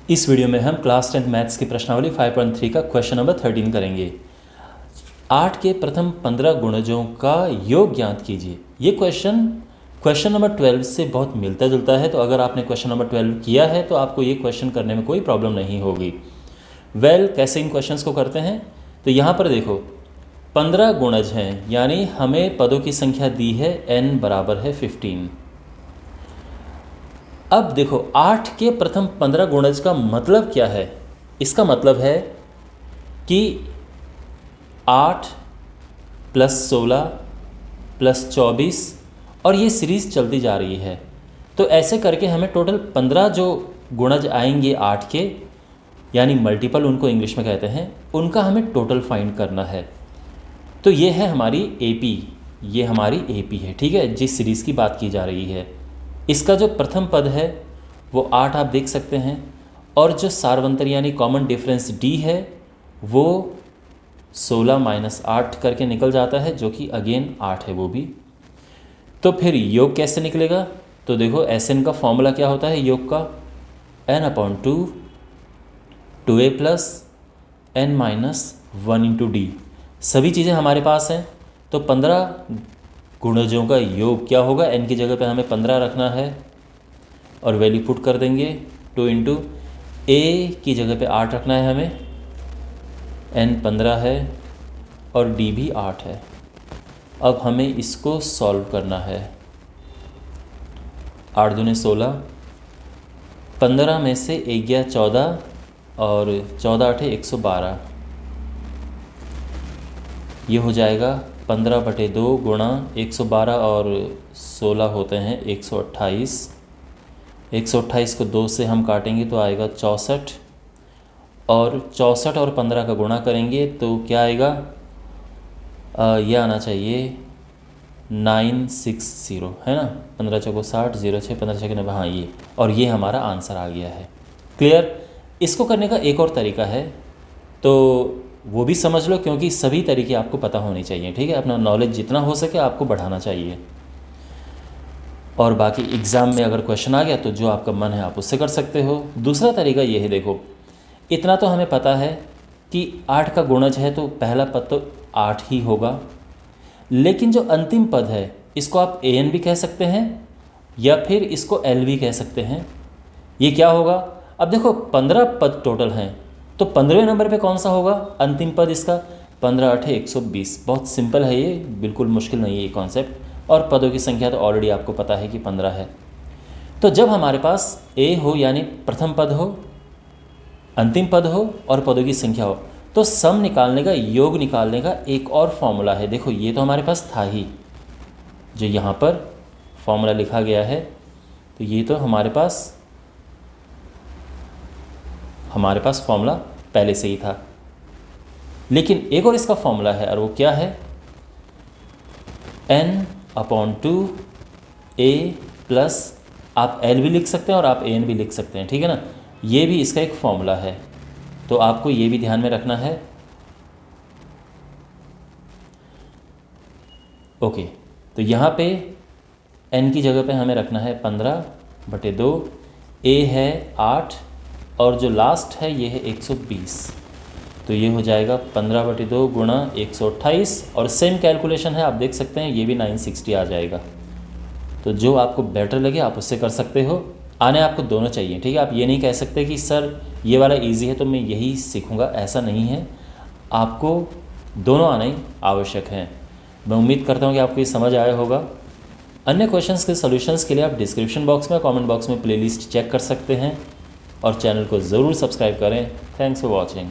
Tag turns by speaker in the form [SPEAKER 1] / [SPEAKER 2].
[SPEAKER 1] इस वीडियो में हम क्लास 10 मैथ्स की प्रश्नावली 5.3 का क्वेश्चन नंबर 13 करेंगे। 8 के प्रथम 15 गुणजों का योग ज्ञात कीजिए। ये क्वेश्चन नंबर 12 से बहुत मिलता जुलता है, तो अगर आपने क्वेश्चन नंबर 12 किया है तो आपको ये क्वेश्चन करने में कोई प्रॉब्लम नहीं होगी। कैसे इन क्वेश्चंस को करते हैं, तो यहाँ पर देखो 15 गुणज हैं, यानी हमें पदों की संख्या दी है n बराबर है 15। अब देखो 8 के प्रथम 15 गुणज का मतलब क्या है। इसका मतलब है कि 8 + 16 + 24 और ये सीरीज़ चलती जा रही है। तो ऐसे करके हमें टोटल 15 जो गुणज आएंगे 8 के, यानी मल्टीपल उनको इंग्लिश में कहते हैं, उनका हमें टोटल फाइंड करना है। तो ये है हमारी AP, ये हमारी AP है, ठीक है, जिस सीरीज़ की बात की जा रही है। इसका जो प्रथम पद है वो 8 आप देख सकते हैं, और जो सारवंतर यानी कॉमन डिफरेंस D है वो 16 - 8 करके निकल जाता है, जो कि अगेन 8 है वो भी। तो फिर योग कैसे निकलेगा, तो देखो SN का फॉर्मूला क्या होता है योग का, n/2 2a + n - 1 × D। सभी चीज़ें हमारे पास हैं, तो 15 गुणजों का योग क्या होगा, n की जगह पे हमें 15 रखना है और वैल्यू पुट कर देंगे। 2 × a की जगह पे 8 रखना है हमें, n 15 है और d भी 8 है। अब हमें इसको सॉल्व करना है। 8 दूने 16, 15 में से 1 गया 14 और 14 × 8 = 112। ये हो जाएगा 15/2 गुणा 112 और 16 होते हैं 128। 128 को 2 से हम काटेंगे तो आएगा 64, और 64 और 15 का गुणा करेंगे तो क्या आएगा, यह आना चाहिए 960, है ना। 15 × 4 = 60, 0 6 15 6 90, हाँ ये, और ये हमारा आंसर आ गया है। क्लियर। इसको करने का एक और तरीका है, तो वो भी समझ लो, क्योंकि सभी तरीके आपको पता होने चाहिए, ठीक है। अपना नॉलेज जितना हो सके आपको बढ़ाना चाहिए, और बाकी एग्ज़ाम में अगर क्वेश्चन आ गया तो जो आपका मन है आप उससे कर सकते हो। दूसरा तरीका ये है, देखो इतना तो हमें पता है कि 8 का गुणज है तो पहला पद तो 8 ही होगा, लेकिन जो अंतिम पद है इसको आप AN भी कह सकते हैं या फिर इसको L भी कह सकते हैं। ये क्या होगा, अब देखो 15 पद टोटल हैं, तो 15वें नंबर पे कौन सा होगा अंतिम पद इसका, 15 × 8 = 120। बहुत सिंपल है ये, बिल्कुल मुश्किल नहीं है ये कॉन्सेप्ट, और पदों की संख्या तो ऑलरेडी आपको पता है कि 15 है। तो जब हमारे पास A हो, यानी प्रथम पद हो, अंतिम पद हो और पदों की संख्या हो, तो सम निकालने का, योग निकालने का एक और फॉर्मूला है। देखो ये तो हमारे पास था ही, जो यहाँ पर फॉर्मूला लिखा गया है, तो ये तो हमारे पास फॉर्मूला पहले से ही था। लेकिन एक और इसका फॉर्मूला है, और वो क्या है, n/2 a + आप L भी लिख सकते हैं और आप AN भी लिख सकते हैं, ठीक है ना। ये भी इसका एक फॉर्मूला है, तो आपको ये भी ध्यान में रखना है। ओके, तो यहाँ पे n की जगह पे हमें रखना है 15/2, a है 8 और जो लास्ट है ये है 120। तो ये हो जाएगा 15/2 गुणा 128, और सेम कैलकुलेशन है, आप देख सकते हैं ये भी 960 आ जाएगा। तो जो आपको बेटर लगे आप उससे कर सकते हो। आने आपको दोनों चाहिए, ठीक है। आप ये नहीं कह सकते कि सर ये वाला इजी है तो मैं यही सीखूंगा, ऐसा नहीं है, आपको दोनों आना ही आवश्यक है। मैं उम्मीद करता हूँ कि आपको ये समझ आया होगा। अन्य क्वेश्चंस के सॉल्यूशंस के लिए आप डिस्क्रिप्शन बॉक्स में, कमेंट बॉक्स में प्लेलिस्ट चेक कर सकते हैं, और चैनल को ज़रूर सब्सक्राइब करें। Thanks for watching.